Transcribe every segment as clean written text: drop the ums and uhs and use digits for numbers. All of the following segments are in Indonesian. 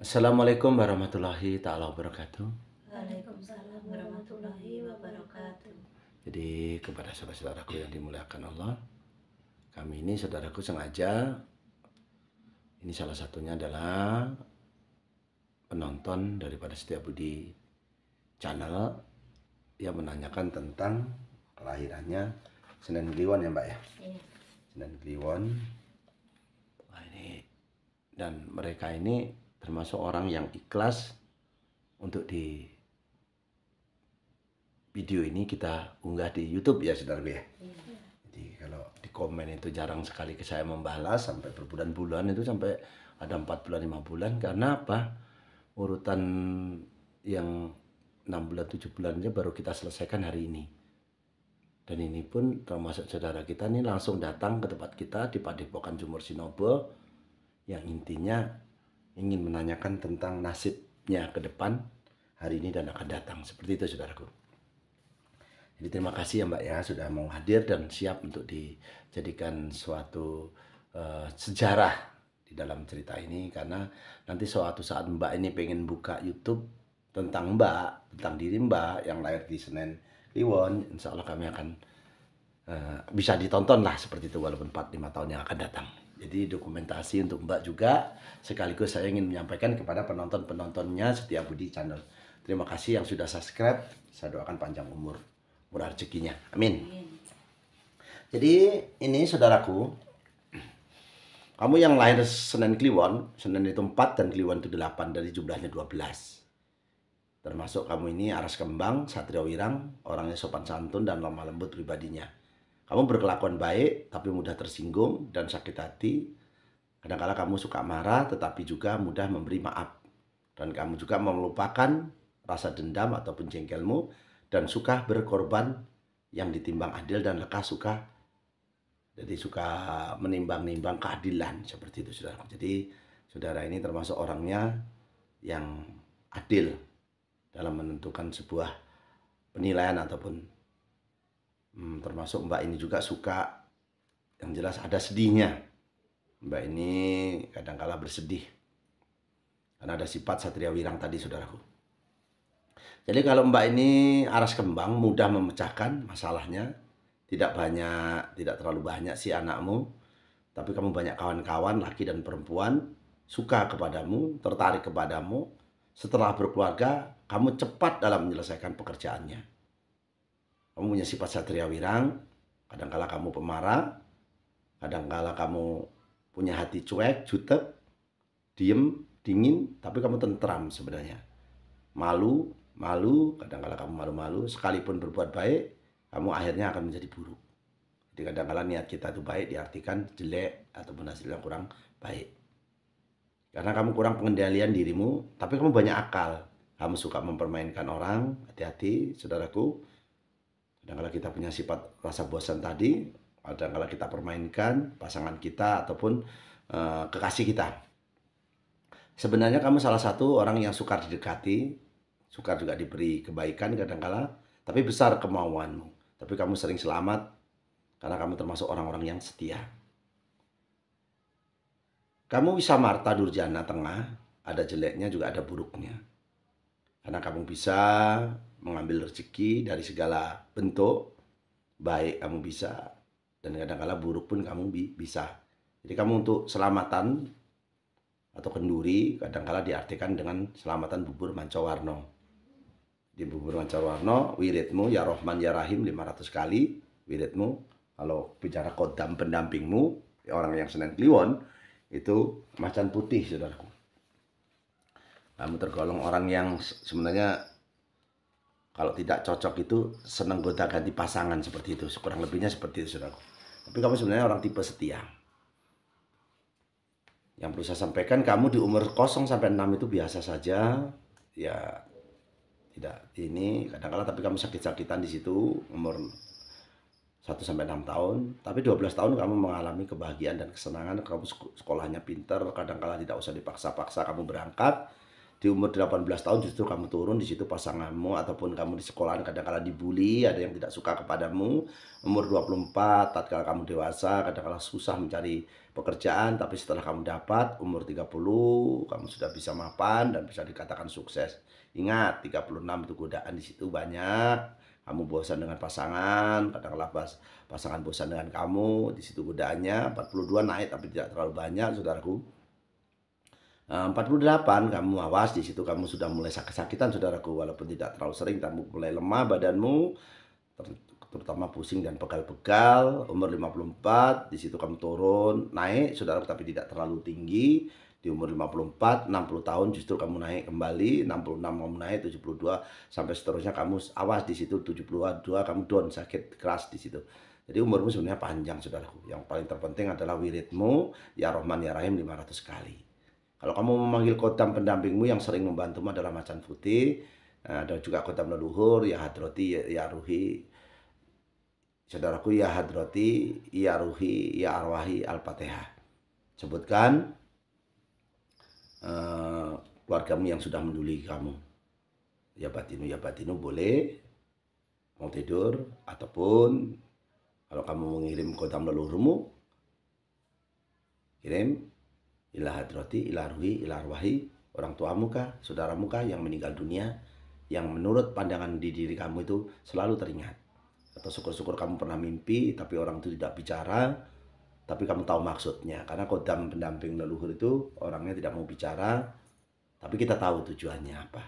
Assalamualaikum warahmatullahi taala wabarakatuh. Waalaikumsalam warahmatullahi wabarakatuh. Jadi kepada saudara-saudaraku yang dimuliakan Allah, kami ini saudaraku sengaja, ini salah satunya adalah penonton daripada Setiabudi Channel yang menanyakan tentang kelahirannya Senen Kliwon ya Mbak ya. Iya. Senen Kliwon. Wah, ini dan mereka ini termasuk orang yang ikhlas untuk di video ini kita unggah di YouTube ya saudara ya. Iya. Jadi kalau di komen itu jarang sekali ke saya membalas sampai berbulan-bulan, itu sampai ada 4 bulan 5 bulan. Karena apa? Urutan yang 6 bulan 7 bulan aja baru kita selesaikan hari ini. Dan ini pun termasuk saudara kita nih langsung datang ke tempat kita di Padepokan Jumur Sinobo, yang intinya ingin menanyakan tentang nasibnya ke depan hari ini dan akan datang. Seperti itu saudaraku. Jadi terima kasih ya Mbak ya sudah mau hadir dan siap untuk dijadikan suatu sejarah di dalam cerita ini, karena nanti suatu saat Mbak ini pengen buka YouTube tentang Mbak, tentang diri Mbak yang lahir di Senen Kliwon, insya Allah kami akan bisa ditonton lah seperti itu walaupun 4-5 tahun yang akan datang. Jadi dokumentasi untuk Mbak juga, sekaligus saya ingin menyampaikan kepada penonton-penontonnya Setiabudi Channel. Terima kasih yang sudah subscribe, saya doakan panjang umur, murah rezekinya. Amin. Jadi ini saudaraku, kamu yang lahir Senen Kliwon, Senen itu 4 dan Kliwon itu 8, dari jumlahnya 12. Termasuk kamu ini aras kembang, satria wirang, orangnya sopan santun dan lemah lembut pribadinya. Kamu berkelakuan baik tapi mudah tersinggung dan sakit hati. Kadang-kala kamu suka marah tetapi juga mudah memberi maaf. Dan kamu juga melupakan rasa dendam ataupun jengkelmu dan suka berkorban yang ditimbang adil dan lekas suka. Jadi suka menimbang-nimbang keadilan seperti itu saudara. Jadi saudara ini termasuk orangnya yang adil dalam menentukan sebuah penilaian ataupun termasuk Mbak ini juga suka yang jelas ada sedihnya. Mbak ini kadang-kala bersedih karena ada sifat satria wirang tadi saudaraku. Jadi kalau Mbak ini aras kembang, mudah memecahkan masalahnya, tidak terlalu banyak si anakmu, tapi kamu banyak kawan-kawan laki dan perempuan suka kepadamu, tertarik kepadamu. Setelah berkeluarga, kamu cepat dalam menyelesaikan pekerjaannya. Kamu punya sifat satria wirang, kadangkala kamu pemarah, kadangkala kamu punya hati cuek, jutek, diem, dingin, tapi kamu tentram sebenarnya. Malu, kadangkala kamu malu-malu, sekalipun berbuat baik, kamu akhirnya akan menjadi buruk. Jadi kadangkala niat kita itu baik diartikan jelek ataupun hasilnya kurang baik. Karena kamu kurang pengendalian dirimu, tapi kamu banyak akal. Kamu suka mempermainkan orang, hati-hati saudaraku. Kadang-kadang kita punya sifat rasa bosan tadi, kadang-kadang kita permainkan pasangan kita ataupun kekasih kita. Sebenarnya kamu salah satu orang yang suka didekati, suka juga diberi kebaikan kadang-kadang, tapi besar kemauanmu. Tapi kamu sering selamat karena kamu termasuk orang-orang yang setia. Kamu bisa Marta Durjana tengah, ada jeleknya juga ada buruknya. Karena kamu bisa mengambil rezeki dari segala bentuk, baik kamu bisa, dan kadang-kala buruk pun kamu bisa. Jadi kamu untuk selamatan atau kenduri kadang-kala diartikan dengan selamatan bubur mancawarno. Di bubur mancawarno, wiridmu ya Rohman ya Rahim 500 kali, wiridmu. Kalau bicara kodam pendampingmu, orang yang Senen Kliwon, itu macan putih saudaraku. Kamu tergolong orang yang sebenarnya kalau tidak cocok itu senang gonta-ganti pasangan seperti itu, kurang lebihnya seperti itu saudaraku. Tapi kamu sebenarnya orang tipe setia. Yang perlu saya sampaikan, kamu di umur 0 sampai 6 itu biasa saja, ya tidak ini kadang-kala, tapi kamu sakit-sakitan di situ umur 1 sampai 6 tahun, tapi 12 tahun kamu mengalami kebahagiaan dan kesenangan, kamu sekolahnya pintar, kadang-kala tidak usah dipaksa-paksa kamu berangkat. Di umur 18 tahun justru kamu turun, di situ pasanganmu ataupun kamu di sekolahan kadang-kala dibully, ada yang tidak suka kepadamu. Umur 24 tatkala kamu dewasa, kadang-kala susah mencari pekerjaan, tapi setelah kamu dapat umur 30, kamu sudah bisa mapan dan bisa dikatakan sukses. Ingat, 36 itu godaan di situ banyak. Kamu bosan dengan pasangan, katakanlah pasangan bosan dengan kamu, di situ godaannya. 42 naik tapi tidak terlalu banyak, saudaraku. 48 kamu awas, di situ kamu sudah mulai sakit-sakitan, saudaraku, walaupun tidak terlalu sering, kamu mulai lemah badanmu, terutama pusing dan pegal-pegal. Umur 54 di situ kamu turun naik, saudaraku, tapi tidak terlalu tinggi. Di umur 54, 60 tahun justru kamu naik kembali, 66 kamu naik, 72 sampai seterusnya kamu awas di situ, 72 kamu down, sakit keras di situ. Jadi umurmu sebenarnya panjang, saudaraku. Yang paling terpenting adalah wiridmu, ya Rahman ya Rahim 500 kali. Kalau kamu memanggil kodam pendampingmu yang sering membantumu adalah macan putih, ada juga kodam leluhur, ya Hadrati, ya Ruhi, saudaraku, ya Hadrati, ya Ruhi, ya Arwahi, Al-Fatihah. Sebutkan keluargamu yang sudah mendulihi kamu. Ya batinu boleh, mau tidur, ataupun kalau kamu mengirim kodam leluhurmu, kirim ila hadrati, ila ruhi, ila arwahi, orang tuamu kah, saudaramu kah yang meninggal dunia, yang menurut pandangan di diri kamu itu selalu teringat. Atau syukur-syukur kamu pernah mimpi, tapi orang itu tidak bicara, tapi kamu tahu maksudnya. Karena kodam pendamping leluhur itu orangnya tidak mau bicara, tapi kita tahu tujuannya apa.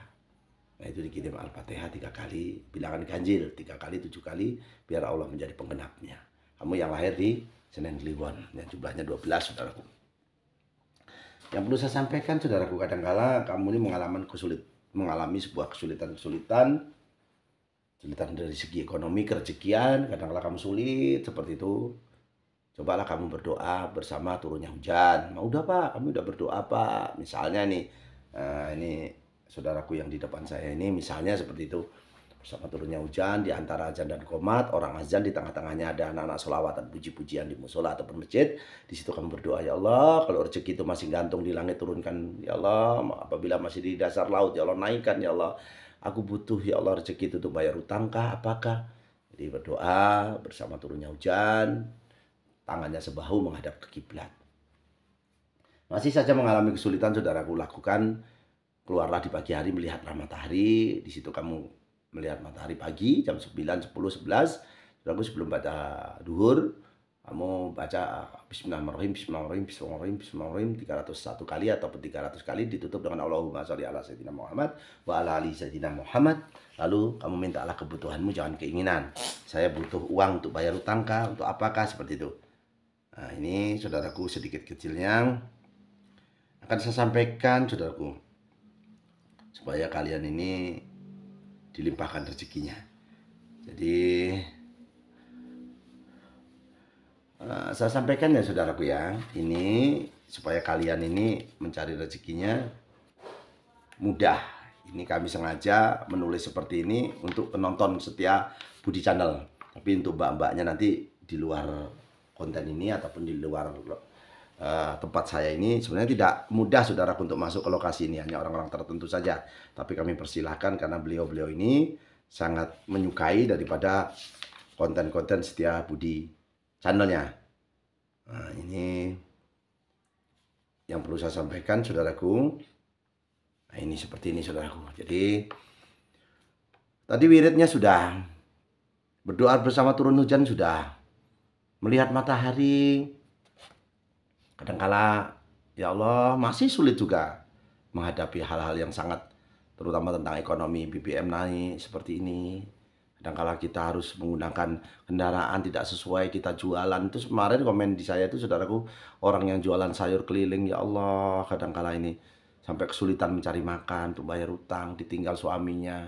Nah, itu dikirim Al-Fatihah 3 kali, bilangan ganjil 3 kali, 7 kali, biar Allah menjadi penggenapnya. Kamu yang lahir di Senen Kliwon, yang jumlahnya 12, saudaraku. Yang perlu saya sampaikan, saudaraku, kadangkala kamu ini mengalami sebuah kesulitan dari segi ekonomi, kerezekian, kadangkala kamu sulit seperti itu. Cobalah kamu berdoa bersama turunnya hujan. Udah Pak, kami udah berdoa Pak. Misalnya nih, ini saudaraku yang di depan saya ini, misalnya seperti itu. Bersama turunnya hujan, di antara azan dan qomat, orang azan, di tengah-tengahnya ada anak-anak sholawatan, puji-pujian di musola ataupun masjid. Di situ kamu berdoa, ya Allah, kalau rezeki itu masih gantung di langit, turunkan, ya Allah. Apabila masih di dasar laut, ya Allah, naikkan, ya Allah. Aku butuh, ya Allah, rezeki itu untuk bayar utang kah, apakah? Jadi berdoa bersama turunnya hujan, tangannya sebahu menghadap ke kiblat. Masih saja mengalami kesulitan, saudaraku, lakukan, keluarlah di pagi hari melihatlah matahari. Di situ kamu melihat matahari pagi jam 9, 10, 11. Saudaraku, sebelum baca duhur, kamu baca Bismillahirrahmanirrahim, Bismillahirrahmanirrahim, Bismillahirrahmanirrahim, Bismillahirrahmanirrahim 301 kali ataupun 300 kali, ditutup dengan Allahumma sholli ala sayyidina Muhammad wa ala ali sayyidina Muhammad. Lalu kamu mintalah kebutuhanmu, jangan keinginan. Saya butuh uang untuk bayar utang kah, untuk apakah, seperti itu. Nah, ini saudaraku sedikit kecilnya akan saya sampaikan, saudaraku, supaya kalian ini dilimpahkan rezekinya. Jadi saya sampaikan ya, saudaraku, ya, ini supaya kalian ini mencari rezekinya mudah. Ini kami sengaja menulis seperti ini untuk penonton setia Budi Channel. Tapi untuk mbak-mbaknya nanti di luar konten ini ataupun di luar tempat saya ini, sebenarnya tidak mudah, saudaraku, untuk masuk ke lokasi ini, hanya orang-orang tertentu saja. Tapi kami persilahkan karena beliau-beliau ini sangat menyukai daripada konten-konten setia Budi channelnya. Nah, ini yang perlu saya sampaikan, saudaraku. Nah, ini seperti ini, saudaraku. Jadi tadi wiridnya sudah, berdoa bersama turun hujan sudah, melihat matahari. Kadangkala, ya Allah, masih sulit juga menghadapi hal-hal yang sangat, terutama tentang ekonomi, BBM naik seperti ini. Kadangkala kita harus menggunakan kendaraan tidak sesuai, kita jualan. Itu kemarin komen di saya itu, saudaraku, orang yang jualan sayur keliling, ya Allah, kadangkala ini sampai kesulitan mencari makan, untuk bayar utang, ditinggal suaminya.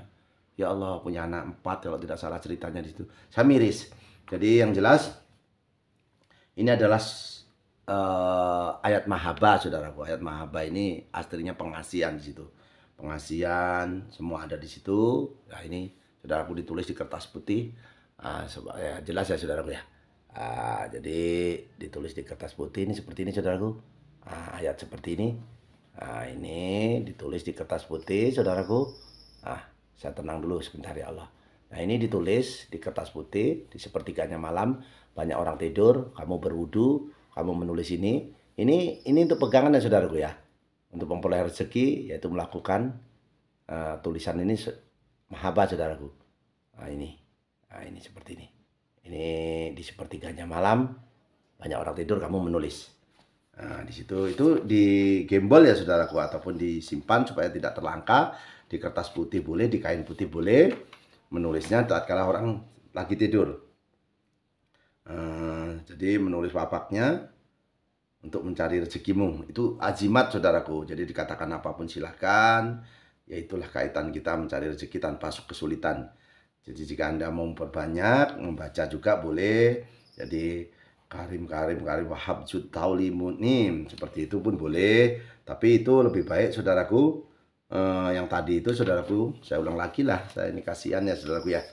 Ya Allah, punya anak 4 kalau tidak salah ceritanya di situ. Saya miris. Jadi yang jelas ini adalah ayat mahaba, saudaraku. Ayat mahaba ini aslinya pengasihan di situ. Pengasihan semua ada di situ. Nah, ini saudaraku ditulis di kertas putih. Ya, jelas ya, saudaraku, ya. Jadi ditulis di kertas putih ini seperti ini, saudaraku. Ayat seperti ini. Ini ditulis di kertas putih, saudaraku. Saya tenang dulu sebentar, ya Allah. Nah, ini ditulis di kertas putih, di sepertiganya malam, banyak orang tidur, kamu berwudu, kamu menulis ini untuk pegangan ya saudaraku ya. Untuk memperoleh rezeki yaitu melakukan tulisan ini mahaba saudaraku. Nah ini seperti ini. Ini di sepertiganya malam banyak orang tidur kamu menulis. Nah, di situ itu di gembol ya saudaraku ataupun disimpan supaya tidak terlangkah, di kertas putih boleh, di kain putih boleh. Menulisnya tatkala orang lagi tidur. Jadi menulis wafaknya untuk mencari rezekimu itu azimat saudaraku. Jadi dikatakan apapun silahkan, yaitulah kaitan kita mencari rezeki tanpa kesulitan. Jadi jika Anda mau memperbanyak membaca juga boleh. Jadi karim wahab jud tauli munim seperti itu pun boleh. Tapi itu lebih baik saudaraku. Yang tadi itu saudaraku, saya ulang lagi lah. Saya ini kasihan ya saudaraku ya.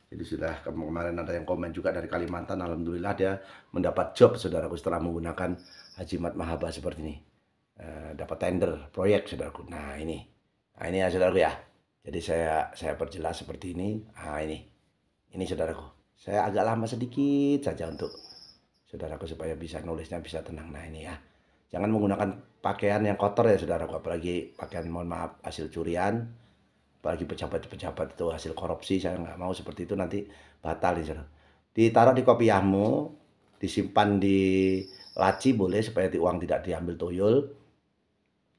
Jadi sudah kemarin ada yang komen juga dari Kalimantan, alhamdulillah dia mendapat job saudaraku setelah menggunakan Azimat Mahaba seperti ini. Dapat tender proyek saudaraku. Nah ini ya saudaraku ya. Jadi saya perjelas seperti ini. Nah ini saudaraku. Saya agak lama sedikit saja untuk saudaraku supaya bisa nulisnya bisa tenang. Nah ini ya. Jangan menggunakan pakaian yang kotor ya saudaraku, apalagi pakaian mohon maaf hasil curian. Apalagi pejabat-pejabat itu hasil korupsi, saya nggak mau seperti itu, nanti batal nih saudara. Ditaruh di kopiahmu, disimpan di laci boleh supaya uang tidak diambil tuyul.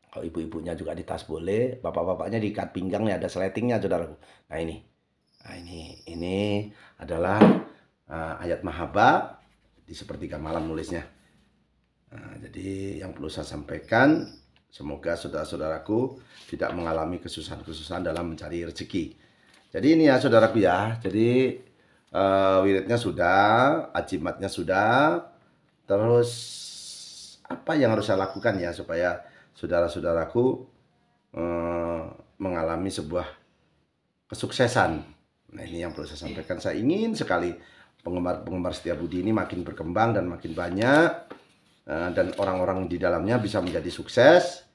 Kalau ibu-ibunya juga di tas boleh, bapak-bapaknya diikat pinggang nih, ada seletingnya saudaraku. Nah ini adalah ayat mahaba di sepertiga malam nulisnya. Nah, jadi yang perlu saya sampaikan, semoga saudara-saudaraku tidak mengalami kesusahan-kesusahan dalam mencari rezeki. Jadi ini ya saudaraku ya. Jadi wiridnya sudah, ajimatnya sudah. Terus apa yang harus saya lakukan ya supaya saudara-saudaraku mengalami sebuah kesuksesan. Nah ini yang perlu saya sampaikan. Saya ingin sekali penggemar setia budi ini makin berkembang dan makin banyak. Dan orang-orang di dalamnya bisa menjadi sukses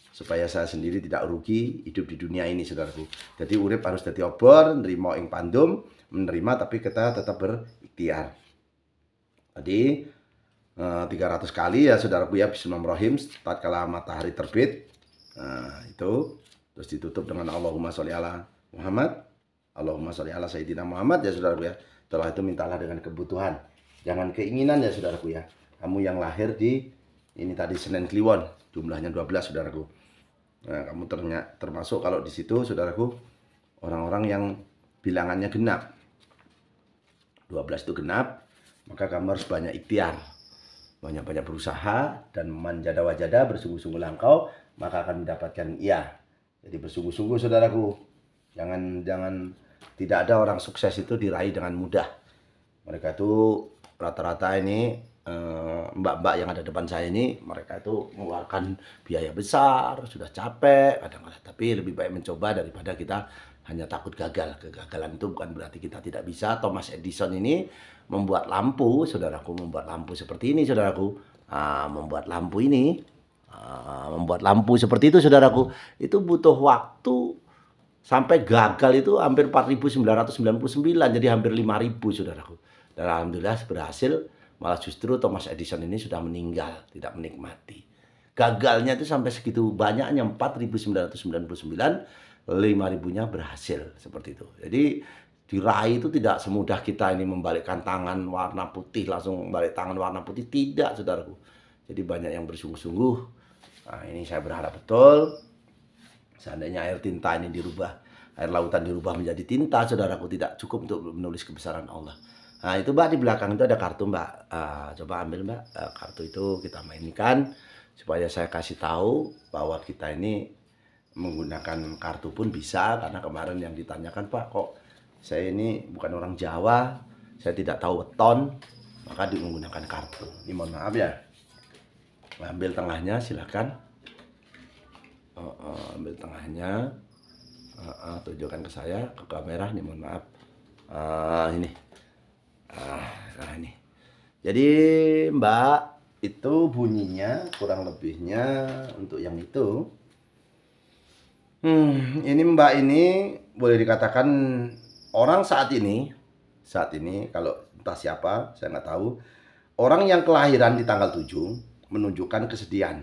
supaya saya sendiri tidak rugi hidup di dunia ini saudaraku. Jadi urip harus dadi obor, nerima ing pandum, menerima tapi kita tetap berikhtiar. Tadi 300 kali ya saudaraku ya bismillahirrahmanirrahim tatkala matahari terbit. Itu terus ditutup dengan Allahumma sholli ala Muhammad, Allahumma sholli ala Sayyidina Muhammad ya saudaraku ya. Setelah itu mintalah dengan kebutuhan. Jangan keinginan ya saudaraku ya. Kamu yang lahir di ini tadi Senen Kliwon, jumlahnya 12 saudaraku. Nah, kamu termasuk kalau di situ saudaraku orang-orang yang bilangannya genap. 12 itu genap, maka kamu harus banyak ikhtiar. Banyak-banyak berusaha dan manjada wajada bersungguh-sungguh langkau, maka akan mendapatkan iya. Jadi bersungguh-sungguh saudaraku. Jangan tidak ada orang sukses itu diraih dengan mudah. Mereka itu rata-rata ini mbak-mbak yang ada depan saya ini, mereka itu mengeluarkan biaya besar, sudah capek kadang-kadang, tapi lebih baik mencoba daripada kita hanya takut gagal. Kegagalan itu bukan berarti kita tidak bisa. Thomas Edison ini membuat lampu, saudaraku, membuat lampu seperti ini, saudaraku. Membuat lampu ini, membuat lampu seperti itu, saudaraku, itu butuh waktu sampai gagal itu hampir 4.999, jadi hampir 5.000, saudaraku. Dan alhamdulillah berhasil. Malah justru Thomas Edison ini sudah meninggal, tidak menikmati. Gagalnya itu sampai segitu banyaknya, 4.999, 5.000-nya berhasil, seperti itu. Jadi diraih itu tidak semudah kita ini membalikkan tangan warna putih, langsung balik tangan warna putih, tidak saudaraku. Jadi banyak yang bersungguh-sungguh. Nah ini saya berharap betul, seandainya air tinta ini dirubah, air lautan dirubah menjadi tinta, saudaraku, tidak cukup untuk menulis kebesaran Allah. Nah itu mbak, di belakang itu ada kartu mbak, coba ambil mbak, kartu itu kita mainkan supaya saya kasih tahu bahwa kita ini menggunakan kartu pun bisa. Karena kemarin yang ditanyakan, Pak kok saya ini bukan orang Jawa, saya tidak tahu weton, maka menggunakan kartu. Ini mohon maaf ya, ambil tengahnya silakan, ambil tengahnya, tunjukkan ke saya, ke kamera, ini mohon maaf, ini. Nah ini. Jadi mbak, itu bunyinya kurang lebihnya untuk yang itu. Ini mbak ini boleh dikatakan orang saat ini kalau entah siapa saya nggak tahu, Orang yang kelahiran di tanggal 7 menunjukkan kesedihan.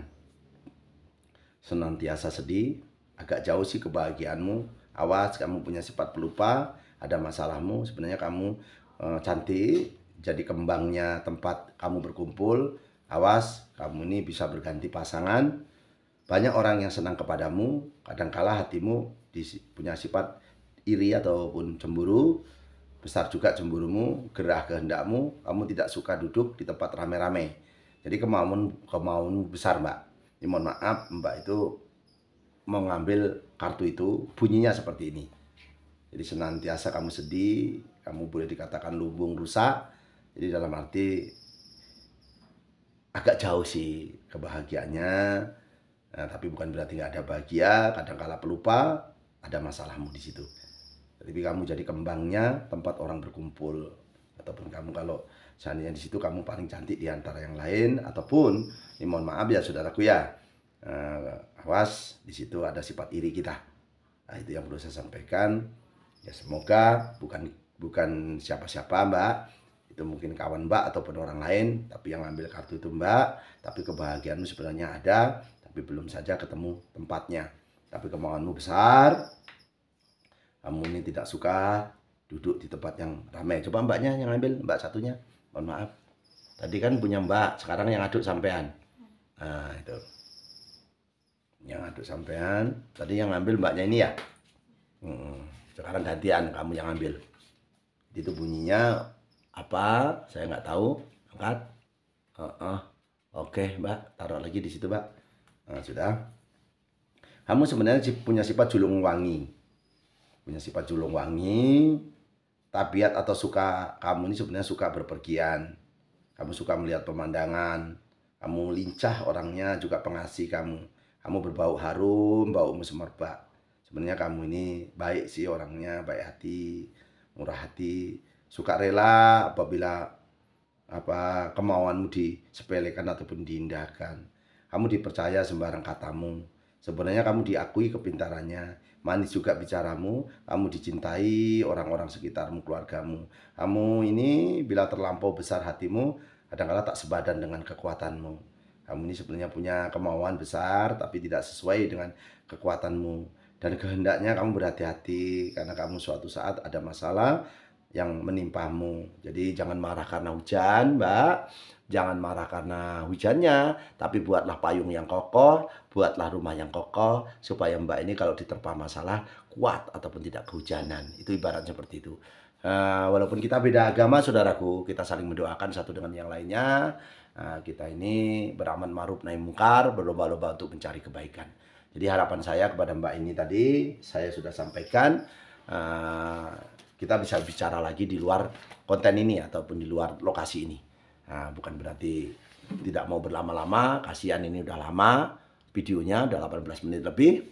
Senantiasa sedih, agak jauh sih kebahagiaanmu. Awas, kamu punya sifat pelupa, ada masalahmu. Sebenarnya kamu cantik, jadi kembangnya tempat kamu berkumpul. Awas, kamu ini bisa berganti pasangan. Banyak orang yang senang kepadamu, kadangkala hatimu punya sifat iri ataupun cemburu. Besar juga cemburumu, gerah kehendakmu, kamu tidak suka duduk di tempat rame-rame. Jadi kemauan besar, Mbak. Ini mohon maaf, Mbak itu mengambil kartu itu bunyinya seperti ini. Jadi senantiasa kamu sedih, kamu boleh dikatakan lumbung rusak. Jadi dalam arti agak jauh sih kebahagiaannya. Nah, tapi bukan berarti nggak ada bahagia, kadangkala pelupa, ada masalahmu di situ. Tapi kamu jadi kembangnya tempat orang berkumpul, ataupun kamu kalau seandainya di situ kamu paling cantik di antara yang lain, ataupun ini mohon maaf ya saudaraku ya, awas di situ ada sifat iri kita. Nah, itu yang perlu saya sampaikan. Ya semoga bukan siapa-siapa, Mbak. Itu mungkin kawan Mbak ataupun orang lain, tapi yang ambil kartu itu Mbak. Tapi kebahagiaanmu sebenarnya ada, tapi belum saja ketemu tempatnya. Tapi kemauanmu besar. Kamu ini tidak suka duduk di tempat yang ramai. Coba Mbaknya yang ambil, Mbak satunya. Mohon maaf. Tadi kan punya Mbak, sekarang yang aduk sampean. Nah, itu. Yang aduk sampean. Tadi yang ambil Mbaknya ini ya. Sekarang gantian kamu yang ambil. Itu bunyinya apa? Saya nggak tahu. Angkat. Oke, Mbak. Taruh lagi di situ, Mbak. Nah, sudah. Kamu sebenarnya punya sifat julung wangi. Punya sifat julung wangi, tabiat atau suka kamu ini sebenarnya suka berpergian. Kamu suka melihat pemandangan, kamu lincah orangnya, juga pengasih kamu. Kamu berbau harum, baumu semerbak. Sebenarnya kamu ini baik sih orangnya, baik hati, murah hati, suka rela apabila kemauanmu disepelekan ataupun diindahkan. Kamu dipercaya sembarang katamu. Sebenarnya kamu diakui kepintarannya. Manis juga bicaramu, kamu dicintai orang-orang sekitarmu, keluargamu. Kamu ini bila terlampau besar hatimu, kadang-kadang tak sebadan dengan kekuatanmu. Kamu ini sebenarnya punya kemauan besar, tapi tidak sesuai dengan kekuatanmu. Dan kehendaknya kamu berhati-hati, karena kamu suatu saat ada masalah yang menimpamu. Jadi jangan marah karena hujan, Mbak. Jangan marah karena hujannya, tapi buatlah payung yang kokoh, buatlah rumah yang kokoh, supaya Mbak ini kalau diterpa masalah kuat ataupun tidak kehujanan. Itu ibarat seperti itu. Walaupun kita beda agama, saudaraku, kita saling mendoakan satu dengan yang lainnya. Kita ini beramal ma'ruf nahi mungkar, berlomba-lomba untuk mencari kebaikan. Jadi harapan saya kepada Mbak ini tadi, saya sudah sampaikan. Kita bisa bicara lagi di luar konten ini ataupun di luar lokasi ini. Nah, bukan berarti tidak mau berlama-lama, kasihan ini udah lama videonya, udah 18 menit lebih.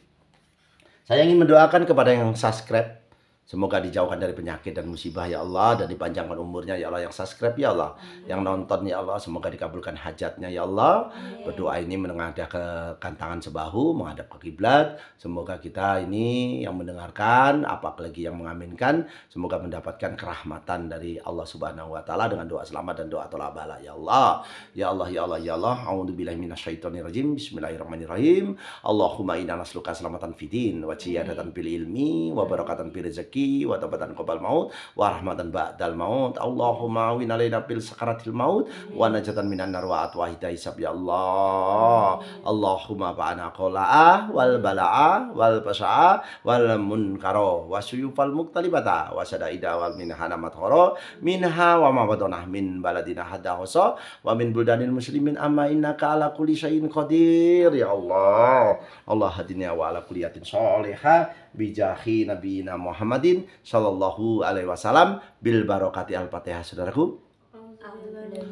Saya ingin mendoakan kepada yang subscribe, semoga dijauhkan dari penyakit dan musibah ya Allah, dan dipanjangkan umurnya ya Allah. Yang subscribe ya Allah, yang nonton ya Allah, semoga dikabulkan hajatnya ya Allah. Berdoa ini menengadah ke kantangan sebahu, menghadap ke kiblat. Semoga kita ini yang mendengarkan, apalagi yang mengaminkan, semoga mendapatkan kerahmatan dari Allah Subhanahu wa taala dengan doa selamat dan doa tolak bala ya Allah. Ya Allah ya Allah ya Allah. A'udzubillahi minasyaitonirrajim. Bismillahirrahmanirrahim. Allahumma inna nas'aluka selamatan fidin wa ciyadatan fil ilmi wa barakatan fil rezeki wa tabatan qabal maut wa rahmatan ba'dal maut. Allahumma win alaina fil sakaratil maut wa najatan minan nar wa atwa hisab ya Allah. Allahumma ba'ana qola'ah wal bala'ah wal pasa'ah wal munkaro wa suyufal muktalibata wa sadaida wal minhana mathoro minha wa ma badonah min baladina hadahoso wa min buldanil muslimin amma innaka ala kulli syai'in qadir ya Allah. Allah hadina wa ala kuliyatin sholihah bijahi nabiyina Muhammadin sallallahu alaihi wasallam bil barokati al-Fatihah. Saudaraku,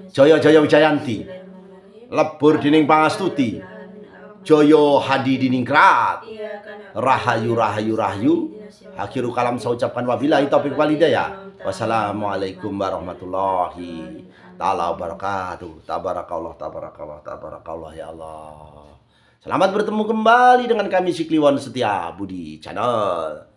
Jaya Jaya Wijayanti, lebur dining pangastuti, Joyo hadi diningkrat, rahayu rahayu rahayu. Akhirul kalam saya ucapkan wabillahi taufiq wal hidayah. Wassalamualaikum warahmatullahi taala wabarakatuh. Tabarakallah tabarakallah tabarakallah ya Allah. Selamat bertemu kembali dengan kami Sikliwon Setia Budi Channel.